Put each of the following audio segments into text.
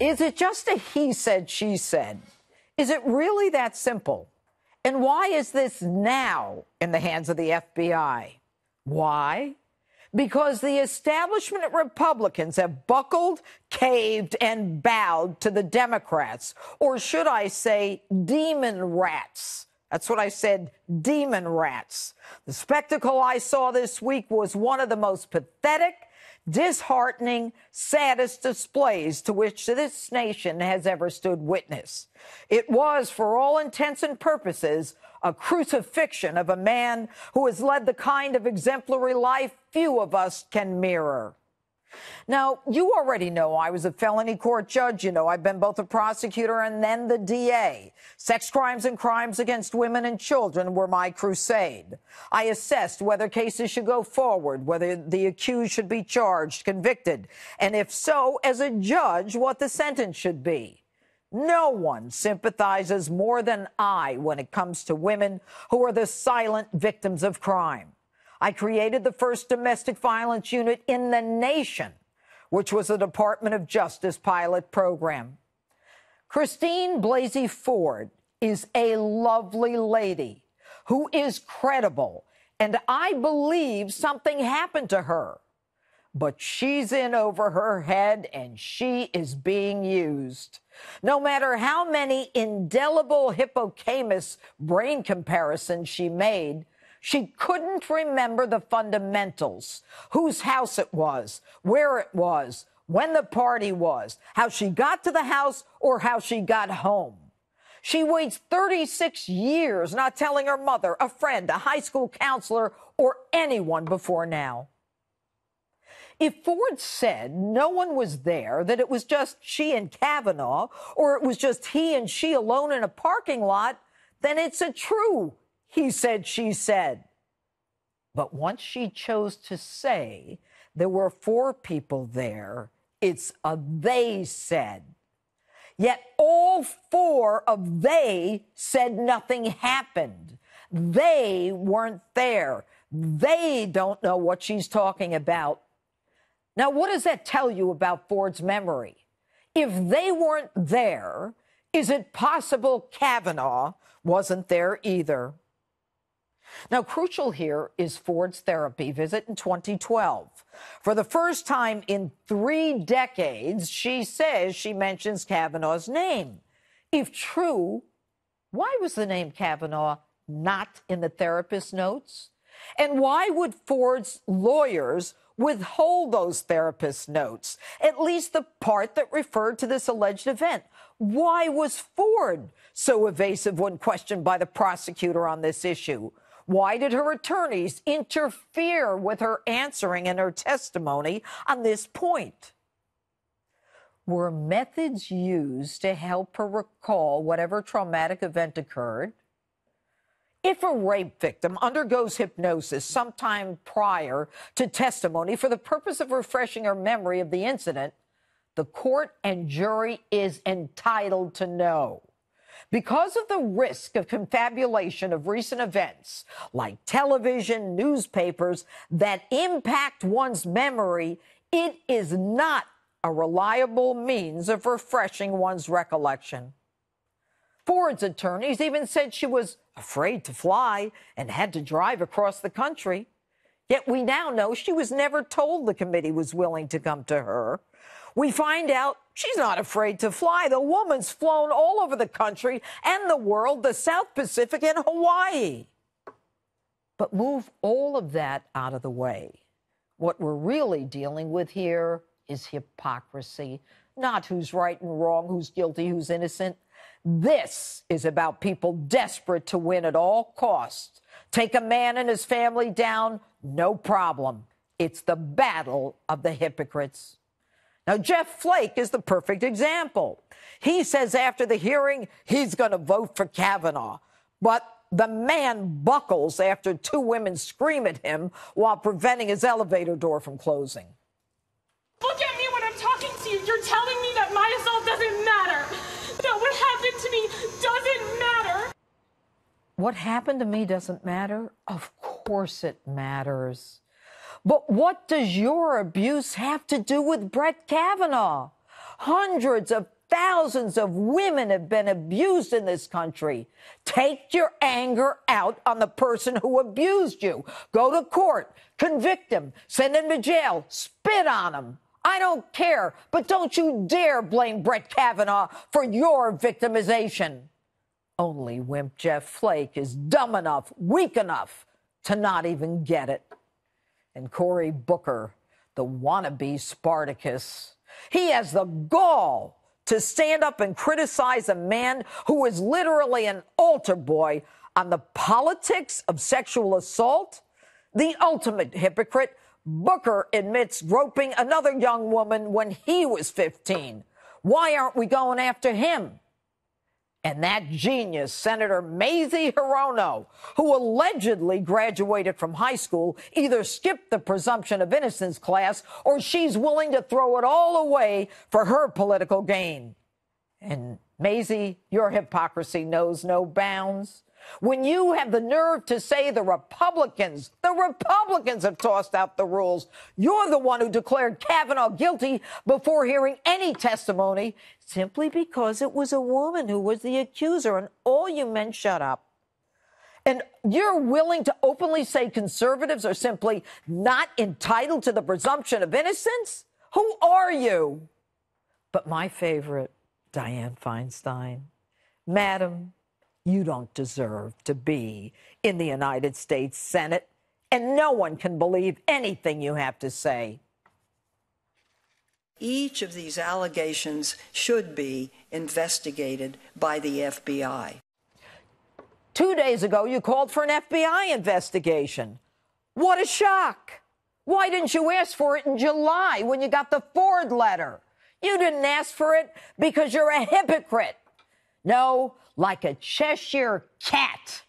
Is it just a he said, she said? Is it really that simple? And why is this now in the hands of the FBI? Why? Because the establishment Republicans have buckled, caved, and bowed to the Democrats, or should I say demon rats. That's what I said, demon rats. The spectacle I saw this week was one of the most pathetic, disheartening, saddest displays to which this nation has ever stood witness. It was, for all intents and purposes, a crucifixion of a man who has led the kind of exemplary life few of us can mirror. Now, you already know I was a felony court judge. You know, I've been both a prosecutor and then the DA. Sex crimes and crimes against women and children were my crusade. I assessed whether cases should go forward, whether the accused should be charged, convicted, and if so, as a judge, what the sentence should be. No one sympathizes more than I when it comes to women who are the silent victims of crime. I created the first domestic violence unit in the nation, which was a Department of Justice pilot program. Christine Blasey Ford is a lovely lady who is credible, and I believe something happened to her. But she's in over her head, and she is being used. No matter how many indelible hippocampus brain comparisons she made, she couldn't remember the fundamentals: whose house it was, where it was, when the party was, how she got to the house, or how she got home. She waits 36 years not telling her mother, a friend, a high school counselor, or anyone before now. If Ford said no one was there, that it was just she and Kavanaugh, or it was just he and she alone in a parking lot, then it's a true he said, she said. But once she chose to say there were 4 people there, it's a they said. Yet all 4 of they said nothing happened. They weren't there. They don't know what she's talking about. Now, what does that tell you about Ford's memory? If they weren't there, is it possible Kavanaugh wasn't there either? Now, crucial here is Ford's therapy visit in 2012. For the first time in 3 decades, she says she mentions Kavanaugh's name. If true, why was the name Kavanaugh not in the therapist's notes? And why would Ford's lawyers withhold those therapist notes, at least the part that referred to this alleged event? Why was Ford so evasive when questioned by the prosecutor on this issue? Why did her attorneys interfere with her answering and her testimony on this point? Were methods used to help her recall whatever traumatic event occurred? If a rape victim undergoes hypnosis sometime prior to testimony for the purpose of refreshing her memory of the incident, the court and jury is entitled to know. Because of the risk of confabulation of recent events, like television, newspapers, that impact one's memory, it is not a reliable means of refreshing one's recollection. Ford's attorneys even said she was afraid to fly and had to drive across the country. Yet we now know she was never told the committee was willing to come to her. We find out she's not afraid to fly. The woman's flown all over the country and the world, the South Pacific and Hawaii. But move all of that out of the way. What we're really dealing with here is hypocrisy, not who's right and wrong, who's guilty, who's innocent. This is about people desperate to win at all costs. Take a man and his family down, no problem. It's the battle of the hypocrites. Now, Jeff Flake is the perfect example. He says after the hearing, he's going to vote for Kavanaugh. But the man buckles after 2 women scream at him while preventing his elevator door from closing. Look at me when I'm talking to you. You're telling me that my assault doesn't matter. That what happened to me doesn't matter. What happened to me doesn't matter? Of course it matters. But what does your abuse have to do with Brett Kavanaugh? Hundreds of thousands of women have been abused in this country. Take your anger out on the person who abused you. Go to court, convict him, send him to jail, spit on him. I don't care, but don't you dare blame Brett Kavanaugh for your victimization. Only wimp Jeff Flake is dumb enough, weak enough to not even get it. And Cory Booker, the wannabe Spartacus, he has the gall to stand up and criticize a man who is literally an altar boy on the politics of sexual assault. The ultimate hypocrite, Booker admits groping another young woman when he was 15. Why aren't we going after him? And that genius, Senator Mazie Hirono, who allegedly graduated from high school, either skipped the presumption of innocence class or she's willing to throw it all away for her political gain. And Mazie, your hypocrisy knows no bounds. When you have the nerve to say the Republicans have tossed out the rules, you're the one who declared Kavanaugh guilty before hearing any testimony, simply because it was a woman who was the accuser, and all you men shut up. And you're willing to openly say conservatives are simply not entitled to the presumption of innocence? Who are you? But my favorite, Dianne Feinstein. Madam, you don't deserve to be in the United States Senate, and no one can believe anything you have to say. Each of these allegations should be investigated by the FBI. 2 days ago, you called for an FBI investigation. What a shock. Why didn't you ask for it in July when you got the Ford letter? You didn't ask for it because you're a hypocrite. No, like a Cheshire cat,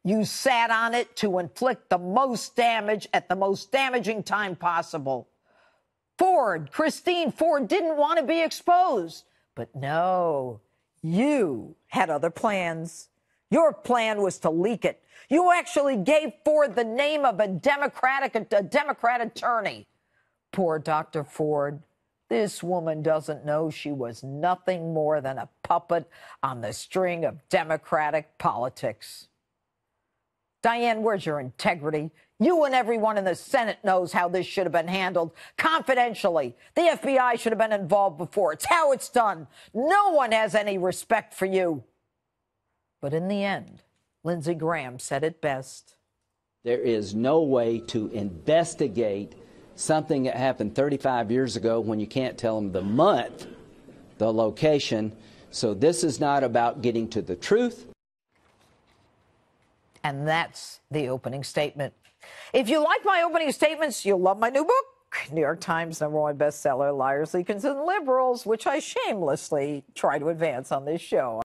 you sat on it to inflict the most damage at the most damaging time possible. Christine Ford didn't want to be exposed. But no, you had other plans. Your plan was to leak it. You actually gave Ford the name of a Democrat attorney. Poor Dr. Ford. This woman doesn't know she was nothing more than a puppet on the string of Democratic politics. Dianne, where's your integrity? You and everyone in the Senate knows how this should have been handled confidentially. The FBI should have been involved before. It's how it's done. No one has any respect for you. But in the end, Lindsey Graham said it best. There is no way to investigate something that happened 35 years ago when you can't tell them the month, the location. So this is not about getting to the truth. And that's the opening statement. If you like my opening statements, you'll love my new book, New York Times #1 bestseller, Liars, Leakers, and Liberals, which I shamelessly try to advance on this show.